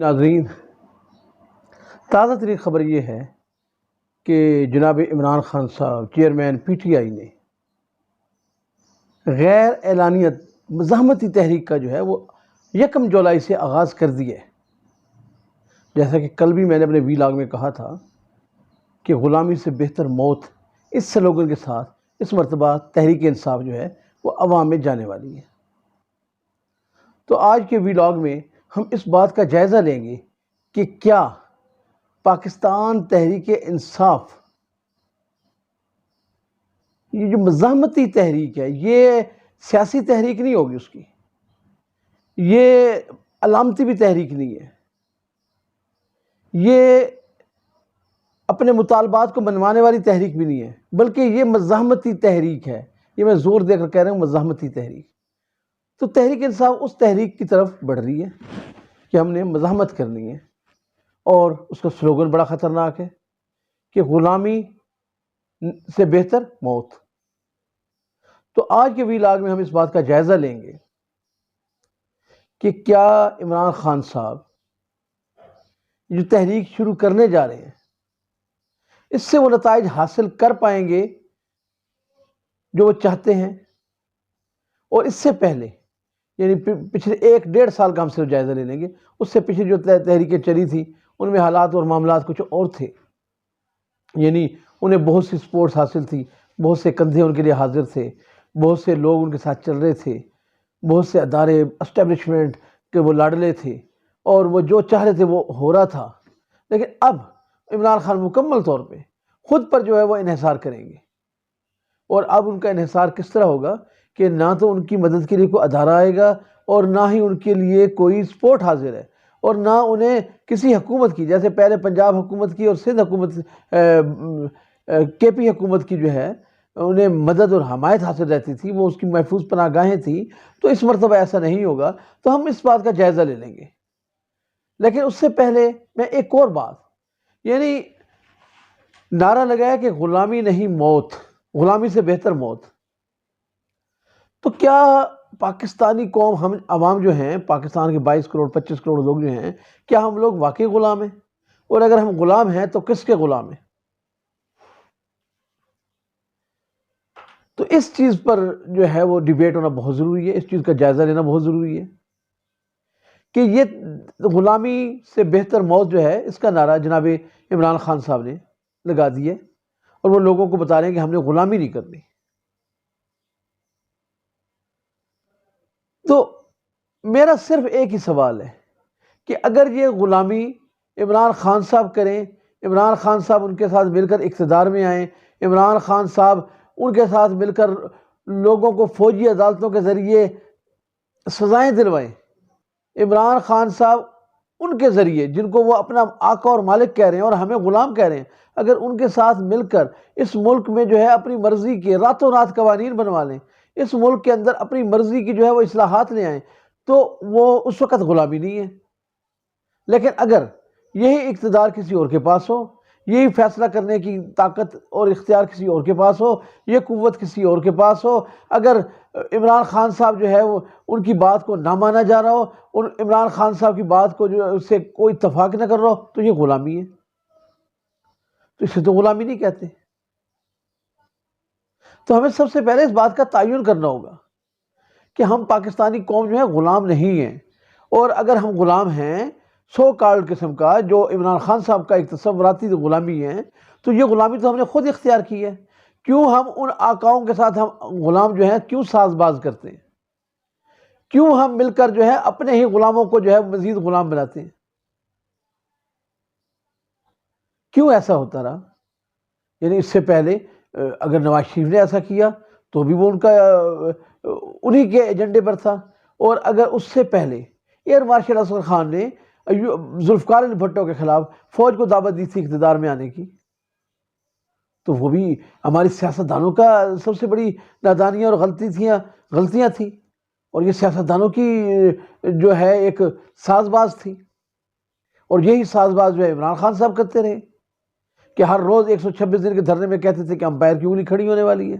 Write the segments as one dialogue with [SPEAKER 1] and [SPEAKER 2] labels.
[SPEAKER 1] ناظرین، تازہ ترین خبر یہ ہے کہ جناب عمران خان صاحب چیئرمین پی ٹی آئی نے غیر اعلانیہ مزاحمتی تحریک کا جو ہے وہ 1 جولائی سے آغاز کر دیا ہے۔ جیسا کہ کل بھی میں نے اپنے ویلاگ میں کہا تھا کہ غلامی سے بہتر موت، اس سلوگن کے ساتھ اس مرتبہ تحریک انصاف جو ہے وہ عوام میں جانے والی ہے۔ تو آج کے ویلاگ میں ہم اس بات کا جائزہ لیں گے کہ کیا پاکستان تحریک انصاف یہ جو مزاحمتی تحریک ہے یہ سیاسی تحریک نہیں ہوگی، اس کی یہ علامتی بھی تحریک نہیں ہے، یہ اپنے مطالبات کو منوانے والی تحریک بھی نہیں ہے، بلکہ یہ مزاحمتی تحریک ہے۔ یہ میں زور دے کر کہہ رہا ہوں، مزاحمتی تحریک۔ تو تحریک انصاف اس تحریک کی طرف بڑھ رہی ہے کہ ہم نے مزاحمت کرنی ہے، اور اس کا سلوگن بڑا خطرناک ہے کہ غلامی سے بہتر موت۔ تو آج کے ویلاگ میں ہم اس بات کا جائزہ لیں گے کہ کیا عمران خان صاحب جو تحریک شروع کرنے جا رہے ہیں اس سے وہ نتائج حاصل کر پائیں گے جو وہ چاہتے ہیں، اور اس سے پہلے یعنی پچھلے 1-1.5 سال کا ہم صرف جائزہ لے لیں گے، اس سے پچھلے جو تحریکیں چلی تھی ان میں حالات اور معاملات کچھ اور تھے، یعنی انہیں بہت سی سپورٹس حاصل تھی، بہت سے کندھے ان کے لیے حاضر تھے، بہت سے لوگ ان کے ساتھ چل رہے تھے، بہت سے ادارے اسٹیبلشمنٹ کے وہ لاڈلے تھے، اور وہ جو چاہ رہے تھے وہ ہو رہا تھا۔ لیکن اب عمران خان مکمل طور پہ خود پر جو ہے وہ انحصار کریں گے، اور اب ان کا انحصار کس طرح ہوگا کہ نہ تو ان کی مدد کے لیے کوئی ادارہ آئے گا، اور نہ ہی ان کے لیے کوئی سپورٹ حاضر ہے، اور نہ انہیں کسی حکومت کی، جیسے پہلے پنجاب حکومت کی اور سندھ حکومت کے پی حکومت کی جو ہے انہیں مدد اور حمایت حاصل رہتی تھی، وہ اس کی محفوظ پناہ گاہیں تھیں۔ تو اس مرتبہ ایسا نہیں ہوگا، تو ہم اس بات کا جائزہ لے لیں گے۔ لیکن اس سے پہلے میں ایک اور بات، یعنی نعرہ لگایا کہ غلامی نہیں موت، غلامی سے بہتر موت۔ تو کیا پاکستانی قوم، ہم عوام جو ہیں، پاکستان کے 22 کروڑ 25 کروڑ لوگ جو ہیں، کیا ہم لوگ واقعی غلام ہیں؟ اور اگر ہم غلام ہیں تو کس کے غلام ہیں؟ تو اس چیز پر جو ہے وہ ڈیبیٹ ہونا بہت ضروری ہے، اس چیز کا جائزہ لینا بہت ضروری ہے کہ یہ غلامی سے بہتر موت جو ہے، اس کا نعرہ جناب عمران خان صاحب نے لگا دی ہے، اور وہ لوگوں کو بتا رہے ہیں کہ ہم نے غلامی نہیں کرنی۔ تو میرا صرف ایک ہی سوال ہے کہ اگر یہ غلامی عمران خان صاحب کریں، عمران خان صاحب ان کے ساتھ مل کر اقتدار میں آئیں، عمران خان صاحب ان کے ساتھ مل کر لوگوں کو فوجی عدالتوں کے ذریعے سزائیں دلوائیں، عمران خان صاحب ان کے ذریعے جن کو وہ اپنا آقا اور مالک کہہ رہے ہیں اور ہمیں غلام کہہ رہے ہیں، اگر ان کے ساتھ مل کر اس ملک میں جو ہے اپنی مرضی کے راتوں رات قوانین بنوا لیں، اس ملک کے اندر اپنی مرضی کی جو ہے وہ اصلاحات لے آئیں، تو وہ اس وقت غلامی نہیں ہے۔ لیکن اگر یہی اقتدار کسی اور کے پاس ہو، یہی فیصلہ کرنے کی طاقت اور اختیار کسی اور کے پاس ہو، یہ قوت کسی اور کے پاس ہو، اگر عمران خان صاحب جو ہے وہ ان کی بات کو نہ مانا جا رہا ہو، اور عمران خان صاحب کی بات کو جو اس سے کوئی اتفاق نہ کر رہا ہو، تو یہ غلامی ہے۔ تو اسے تو غلامی نہیں کہتے۔ تو ہمیں سب سے پہلے اس بات کا تعین کرنا ہوگا کہ ہم پاکستانی قوم جو ہے غلام نہیں ہیں، اور اگر ہم غلام ہیں سو کارڈ قسم کا جو عمران خان صاحب کا ایک تصوراتی غلامی ہے، تو یہ غلامی تو ہم نے خود اختیار کی ہے۔ کیوں ہم ان آقاؤں کے ساتھ ہم غلام جو ہیں کیوں ساز باز کرتے ہیں؟ کیوں ہم مل کر جو ہے اپنے ہی غلاموں کو جو ہے مزید غلام بناتے ہیں؟ کیوں ایسا ہوتا رہا؟ یعنی اس سے پہلے اگر نواز شریف نے ایسا کیا تو بھی وہ ان کا انہی کے ایجنڈے پر تھا، اور اگر اس سے پہلے ایئر مارشل اسد خان نے ذوالفقار علی بھٹو کے خلاف فوج کو دعوت دی تھی اقتدار میں آنے کی، تو وہ بھی ہماری سیاستدانوں کا سب سے بڑی نادانیاں اور غلطیاں تھیں، اور یہ سیاستدانوں کی جو ہے ایک ساز باز تھی، اور یہی ساز باز جو ہے عمران خان صاحب کرتے رہے کہ ہر روز 126 دن کے دھرنے میں کہتے تھے کہ امپائر کی انگلی کھڑی ہونے والی ہے،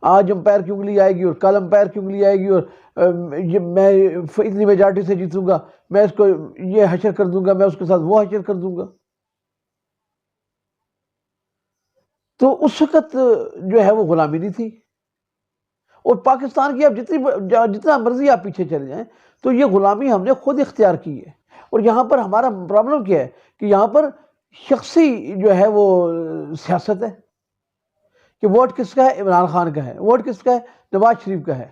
[SPEAKER 1] آج امپائر کی انگلی آئے گی اور کل امپائر کی انگلی آئے گی، اور یہ میں اتنی میجارٹی سے جیتوں گا، میں اس کو یہ حشر کر دوں گا، میں اس کے ساتھ وہ حشر کر دوں گا۔ تو اس وقت جو ہے وہ غلامی نہیں تھی، اور پاکستان کی اب جتنا مرضی آپ پیچھے چلے جائیں تو یہ غلامی ہم نے خود اختیار کی ہے۔ اور یہاں پر ہمارا پرابلم کیا ہے کہ یہاں پر شخصی جو ہے وہ سیاست ہے، کہ ووٹ کس کا ہے؟ عمران خان کا ہے۔ ووٹ کس کا ہے؟ نواز شریف کا ہے۔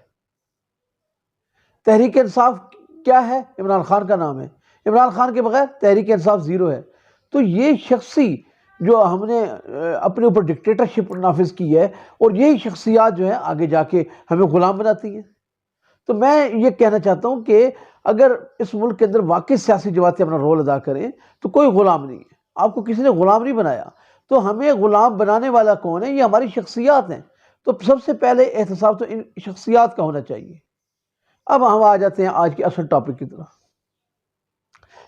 [SPEAKER 1] تحریک انصاف کیا ہے؟ عمران خان کا نام ہے۔ عمران خان کے بغیر تحریک انصاف زیرو ہے۔ تو یہ شخصی جو ہم نے اپنے اوپر ڈکٹیٹرشپ نافذ کی ہے، اور یہی شخصیات جو ہیں آگے جا کے ہمیں غلام بناتی ہیں۔ تو میں یہ کہنا چاہتا ہوں کہ اگر اس ملک کے اندر واقعی سیاسی جماعتیں اپنا رول ادا کریں تو کوئی غلام نہیں ہے۔ آپ کو کسی نے غلام نہیں بنایا، تو ہمیں غلام بنانے والا کون ہے؟ یہ ہماری شخصیات ہیں۔ تو سب سے پہلے احتساب تو ان شخصیات کا ہونا چاہیے۔ اب ہم آ جاتے ہیں آج کے اصل ٹاپک کی طرف،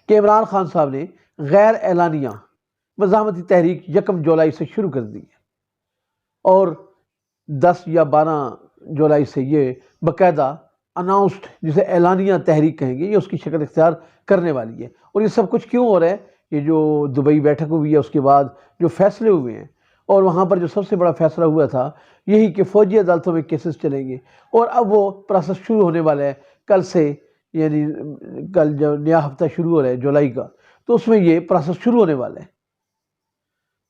[SPEAKER 1] کہ عمران خان صاحب نے غیر اعلانیہ مزاحمتی تحریک 1 جولائی سے شروع کر دی ہے، اور 10 یا 12 جولائی سے یہ باقاعدہ اناؤنسڈ، جسے اعلانیہ تحریک کہیں گے، یہ اس کی شکل اختیار کرنے والی ہے۔ اور یہ سب کچھ کیوں ہو رہا ہے؟ یہ جو دبئی بیٹھک ہوئی ہے، اس کے بعد جو فیصلے ہوئے ہیں، اور وہاں پر جو سب سے بڑا فیصلہ ہوا تھا یہی کہ فوجی عدالتوں میں کیسز چلیں گے، اور اب وہ پروسیس شروع ہونے والا ہے کل سے، یعنی کل جو نیا ہفتہ شروع ہو رہا ہے جولائی کا، تو اس میں یہ پروسیس شروع ہونے والا ہے۔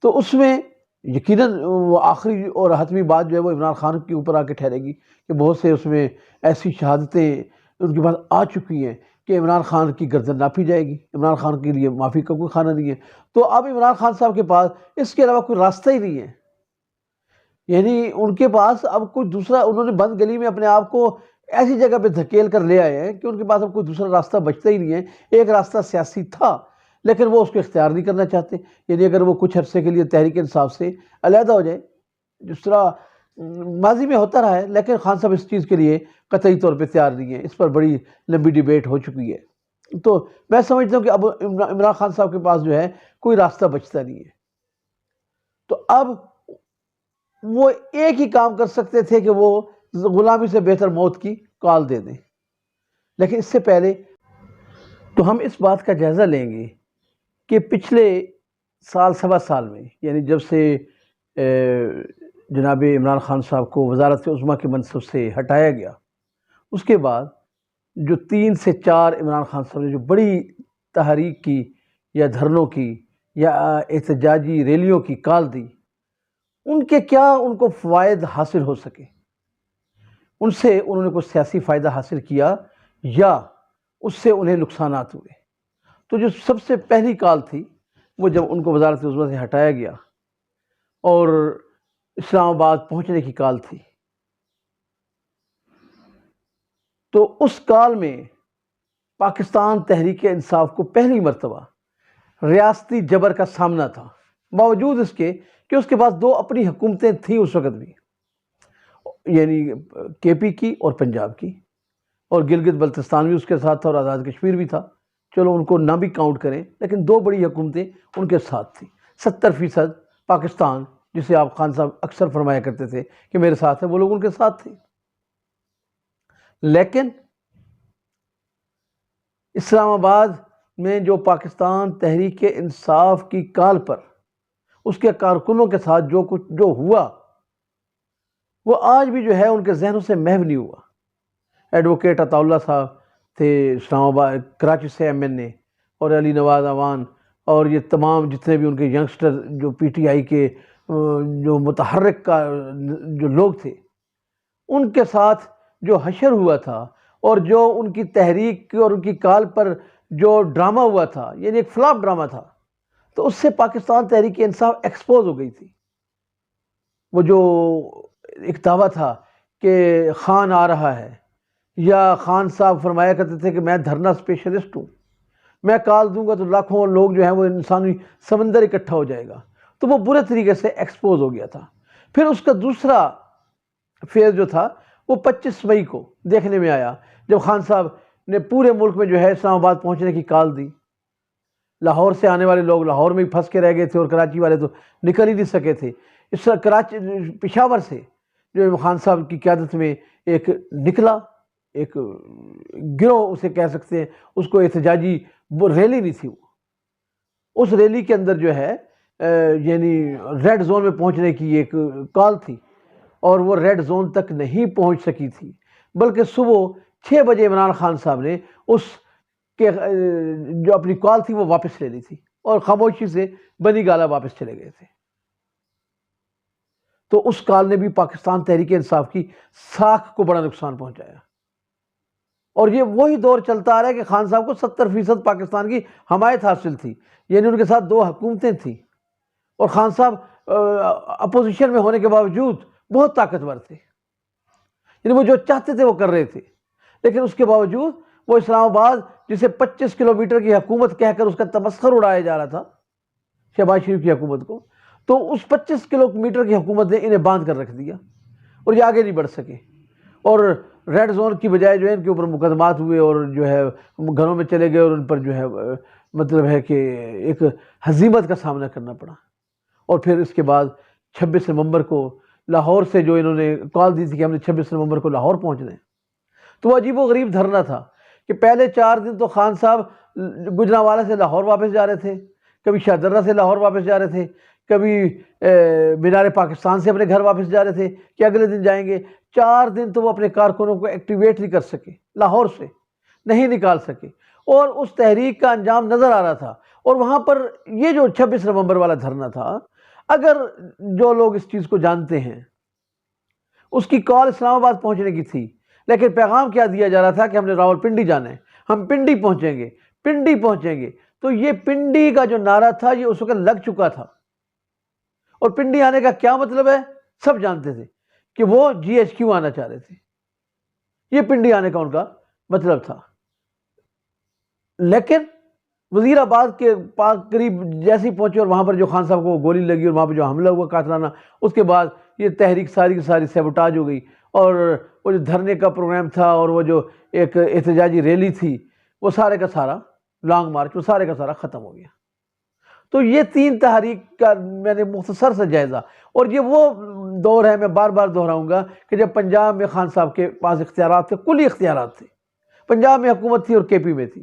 [SPEAKER 1] تو اس میں یقیناً وہ آخری اور حتمی بات جو ہے وہ عمران خان کے اوپر آ کے ٹھہرے گی، کہ بہت سے اس میں ایسی شہادتیں ان کے پاس آ چکی ہیں کہ عمران خان کی گردن ناپی جائے گی، عمران خان کے لیے معافی کا کوئی خانہ نہیں ہے۔ تو اب عمران خان صاحب کے پاس اس کے علاوہ کوئی راستہ ہی نہیں ہے، یعنی ان کے پاس اب کوئی دوسرا، انہوں نے بند گلی میں اپنے آپ کو ایسی جگہ پہ دھکیل کر لے آئے ہیں کہ ان کے پاس اب کوئی دوسرا راستہ بچتا ہی نہیں ہے۔ ایک راستہ سیاسی تھا لیکن وہ اس کو اختیار نہیں کرنا چاہتے، یعنی اگر وہ کچھ عرصے کے لیے تحریک انصاف سے علیحدہ ہو جائے، جس طرح ماضی میں ہوتا رہا ہے، لیکن خان صاحب اس چیز کے لیے قطعی طور پہ تیار نہیں ہے۔ اس پر بڑی لمبی ڈیبیٹ ہو چکی ہے۔ تو میں سمجھتا ہوں کہ اب عمران خان صاحب کے پاس جو ہے کوئی راستہ بچتا نہیں ہے۔ تو اب وہ ایک ہی کام کر سکتے تھے کہ وہ غلامی سے بہتر موت کی کال دے دیں، لیکن اس سے پہلے تو ہم اس بات کا جائزہ لیں گے کہ پچھلے سال سوا سال میں، یعنی جب سے جناب عمران خان صاحب کو وزارت عظمیٰ کے منصب سے ہٹایا گیا، اس کے بعد جو 3 سے 4 عمران خان صاحب نے جو بڑی تحریک کی یا دھرنوں کی یا احتجاجی ریلیوں کی کال دی، ان کے کیا ان کو فوائد حاصل ہو سکے؟ ان سے انہوں نے کوئی سیاسی فائدہ حاصل کیا یا اس سے انہیں نقصانات ہوئے؟ تو جو سب سے پہلی کال تھی وہ جب ان کو وزارت عظمیٰ سے ہٹایا گیا اور اسلام آباد پہنچنے کی کال تھی، تو اس کال میں پاکستان تحریک انصاف کو پہلی مرتبہ ریاستی جبر کا سامنا تھا، باوجود اس کے کہ اس کے پاس 2 اپنی حکومتیں تھیں اس وقت بھی، یعنی کے پی کی اور پنجاب کی، اور گلگت بلتستان بھی اس کے ساتھ تھا اور آزاد کشمیر بھی تھا۔ چلو ان کو نہ بھی کاؤنٹ کریں، لیکن 2 بڑی حکومتیں ان کے ساتھ تھیں۔ 70% پاکستان، جسے آپ خان صاحب اکثر فرمایا کرتے تھے کہ میرے ساتھ ہے، وہ لوگ ان کے ساتھ تھے۔ لیکن اسلام آباد میں جو پاکستان تحریک انصاف کی کال پر اس کے کارکنوں کے ساتھ جو ہوا، وہ آج بھی جو ہے ان کے ذہنوں سے محو نہیں ہوا۔ ایڈوکیٹ عطا اللہ صاحب تھے اسلام آباد کراچی سے MNA، اور علی نواز اوان، اور یہ تمام جتنے بھی ان کے ینگسٹر جو PTI کے جو متحرک کا جو لوگ تھے، ان کے ساتھ جو حشر ہوا تھا اور جو ان کی تحریک اور ان کی کال پر جو ڈرامہ ہوا تھا، یعنی ایک فلاپ ڈرامہ تھا، تو اس سے پاکستان تحریک انصاف ایکسپوز ہو گئی تھی۔ وہ جو ایک دعویٰ تھا کہ خان آ رہا ہے، یا خان صاحب فرمایا کرتے تھے کہ میں دھرنا اسپیشلسٹ ہوں، میں کال دوں گا تو لاکھوں لوگ جو ہیں وہ انسانی سمندر اکٹھا ہو جائے گا، تو وہ برے طریقے سے ایکسپوز ہو گیا تھا۔ پھر اس کا دوسرا فیز جو تھا وہ 25 مئی کو دیکھنے میں آیا، جب خان صاحب نے پورے ملک میں جو ہے اسلام آباد پہنچنے کی کال دی۔ لاہور سے آنے والے لوگ لاہور میں ہی پھنس کے رہ گئے تھے، اور کراچی والے تو نکل ہی نہیں سکے تھے۔ اس طرح کراچی پشاور سے جو خان صاحب کی قیادت میں ایک نکلا، ایک گروہ اسے کہہ سکتے ہیں، اس کو احتجاجی وہ ریلی نہیں تھی، وہ اس ریلی کے اندر جو ہے یعنی ریڈ زون میں پہنچنے کی ایک کال تھی، اور وہ ریڈ زون تک نہیں پہنچ سکی تھی، بلکہ صبح 6 بجے عمران خان صاحب نے اس کے جو اپنی کال تھی وہ واپس لے لی تھی، اور خاموشی سے بنی گالہ واپس چلے گئے تھے۔ تو اس کال نے بھی پاکستان تحریک انصاف کی ساکھ کو بڑا نقصان پہنچایا، اور یہ وہی دور چلتا آ رہا ہے کہ خان صاحب کو 70% پاکستان کی حمایت حاصل تھی، یعنی ان کے ساتھ 2 حکومتیں تھیں، اور خان صاحب اپوزیشن میں ہونے کے باوجود بہت طاقتور تھے، یعنی وہ جو چاہتے تھے وہ کر رہے تھے، لیکن اس کے باوجود وہ اسلام آباد جسے 25 کلومیٹر کی حکومت کہہ کر اس کا تمسخر اڑایا جا رہا تھا، شہباز شریف کی حکومت کو، تو اس 25 کلومیٹر کی حکومت نے انہیں باندھ کر رکھ دیا، اور یہ آگے نہیں بڑھ سکے، اور ریڈ زون کی بجائے جو ہے ان کے اوپر مقدمات ہوئے، اور جو ہے گھروں میں چلے گئے، اور ان پر جو ہے مطلب ہے کہ ایک ہزیمت کا سامنا کرنا پڑا۔ اور پھر اس کے بعد 26 نومبر کو لاہور سے جو انہوں نے کال دی تھی کہ ہم نے 26 نومبر کو لاہور پہنچنا ہے، تو وہ عجیب و غریب دھرنا تھا کہ پہلے 4 دن تو خان صاحب گجرانوالہ سے لاہور واپس جا رہے تھے، کبھی شاہدرہ سے لاہور واپس جا رہے تھے، کبھی مینار پاکستان سے اپنے گھر واپس جا رہے تھے کہ اگلے دن جائیں گے۔ 4 دن تو وہ اپنے کارکنوں کو ایکٹیویٹ نہیں کر سکے، لاہور سے نہیں نکال سکے، اور اس تحریک کا انجام نظر آ رہا تھا۔ اور وہاں پر یہ جو 26 نومبر والا دھرنا تھا، اگر جو لوگ اس چیز کو جانتے ہیں، اس کی کال اسلام آباد پہنچنے کی تھی، لیکن پیغام کیا دیا جا رہا تھا کہ ہم نے راول پنڈی جانا ہے، ہم پنڈی پہنچیں گے، پنڈی پہنچیں گے۔ تو یہ پنڈی کا جو نعرہ تھا یہ اس وقت لگ چکا تھا، اور پنڈی آنے کا کیا مطلب ہے سب جانتے تھے کہ وہ GHQ آنا چاہ رہے تھے، یہ پنڈی آنے کا ان کا مطلب تھا۔ لیکن وزیر آباد کے قریب جیسے ہی پہنچے، اور وہاں پر جو خان صاحب کو گولی لگی، اور وہاں پہ جو حملہ ہوا قاتلانہ، اس کے بعد یہ تحریک ساری کی ساری سیبوٹاج ہو گئی، اور وہ جو دھرنے کا پروگرام تھا، اور وہ جو ایک احتجاجی ریلی تھی، وہ سارے کا سارا لانگ مارچ، وہ سارے کا سارا ختم ہو گیا۔ تو یہ 3 تحریک کا میں نے مختصر سے جائزہ، اور یہ وہ دور ہے، میں بار بار دہراؤں گا، کہ جب پنجاب میں خان صاحب کے پاس اختیارات تھے، کلی اختیارات تھے، پنجاب میں حکومت تھی اور KP میں تھی،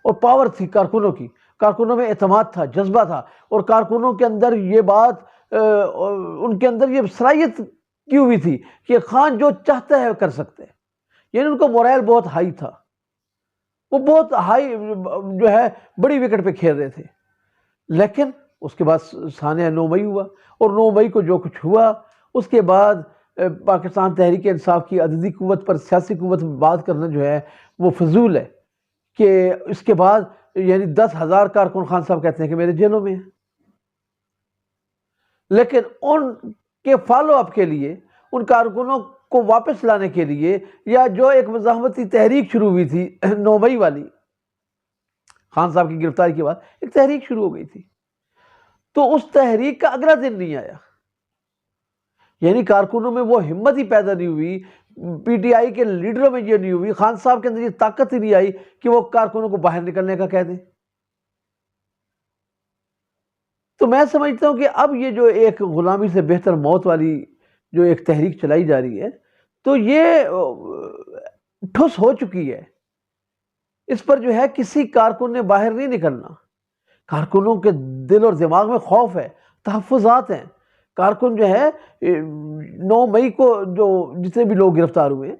[SPEAKER 1] اور پاور تھی کارکنوں کی، کارکنوں میں اعتماد تھا، جذبہ تھا، اور کارکنوں کے اندر یہ بات ان کے اندر یہ صلاحیت کی ہوئی تھی کہ خان جو چاہتا ہے کر سکتے ہیں، یعنی ان کو مورائل بہت ہائی تھا، وہ بہت ہائی جو ہے بڑی وکٹ پہ کھیل رہے تھے۔ لیکن اس کے بعد سانحہ 9 مئی ہوا، اور 9 مئی کو جو کچھ ہوا، اس کے بعد پاکستان تحریک انصاف کی عددی قوت پر سیاسی قوت میں بات کرنا جو ہے وہ فضول ہے، کہ اس کے بعد یعنی 10,000 کارکن خان صاحب کہتے ہیں کہ میرے جیلوں میں ہیں، لیکن ان کے فالو اپ کے لیے، ان کارکنوں کو واپس لانے کے لیے، یا جو ایک مزاحمتی تحریک شروع ہوئی تھی 9 مئی والی، خان صاحب کی گرفتاری کے بعد ایک تحریک شروع ہو گئی تھی، تو اس تحریک کا اگلا دن نہیں آیا، یعنی کارکنوں میں وہ ہمت ہی پیدا نہیں ہوئی، PTI کے لیڈروں میں یہ نہیں ہوئی، خان صاحب کے اندر یہ طاقت ہی نہیں آئی کہ وہ کارکنوں کو باہر نکلنے کا کہہ دیں۔ تو میں سمجھتا ہوں کہ اب یہ جو ایک غلامی سے بہتر موت والی جو ایک تحریک چلائی جا رہی ہے، تو یہ ٹھوس ہو چکی ہے، اس پر جو ہے کسی کارکن نے باہر نہیں نکلنا، کارکنوں کے دل اور دماغ میں خوف ہے، تحفظات ہیں، کارکن جو ہے 9 مئی کو جو جتنے بھی لوگ گرفتار ہوئے،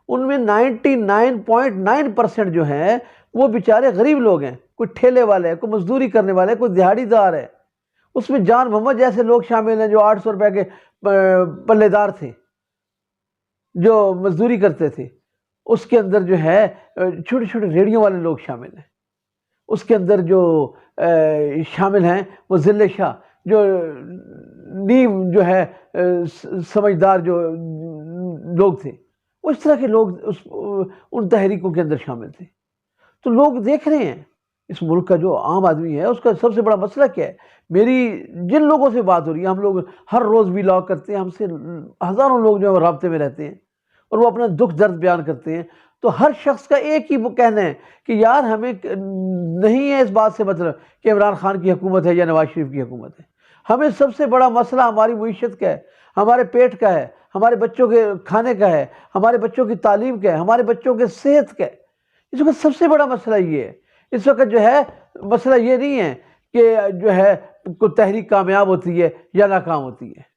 [SPEAKER 1] ان میں 99.9% جو ہیں وہ بیچارے غریب لوگ ہیں، کوئی ٹھیلے والے ہیں، کوئی مزدوری کرنے والے ہیں، کوئی دیہڑی دار ہے، اس میں جان محمد جیسے لوگ شامل ہیں جو 800 روپے کے پلے دار تھے، جو مزدوری کرتے تھے، اس کے اندر جو ہے چھوٹے چھوٹے ریڑیوں والے لوگ شامل ہیں، اس کے اندر جو شامل ہیں وہ ذلِ شاہ، جو نیم جو ہے سمجھدار جو لوگ تھے، اس طرح کے لوگ ان تحریکوں کے اندر شامل تھے۔ تو لوگ دیکھ رہے ہیں اس ملک کا جو عام آدمی ہے، اس کا سب سے بڑا مسئلہ کیا ہے۔ میری جن لوگوں سے بات ہو رہی ہے، ہم لوگ ہر روز ولاگ کرتے ہیں، ہم سے ہزاروں لوگ جو ہے رابطے میں رہتے ہیں، اور وہ اپنا دکھ درد بیان کرتے ہیں، تو ہر شخص کا ایک ہی وہ کہنا ہے کہ یار ہمیں نہیں ہے اس بات سے مطلب کہ عمران خان کی حکومت ہے یا نواز شریف کی حکومت ہے، ہمیں سب سے بڑا مسئلہ ہماری معیشت کا ہے، ہمارے پیٹ کا ہے، ہمارے بچوں کے کھانے کا ہے، ہمارے بچوں کی تعلیم کا ہے، ہمارے بچوں کے صحت کا ہے۔ اس وقت سب سے بڑا مسئلہ یہ ہے۔ اس وقت جو ہے مسئلہ یہ نہیں ہے کہ جو ہے کوئی تحریک کامیاب ہوتی ہے یا ناکام ہوتی ہے۔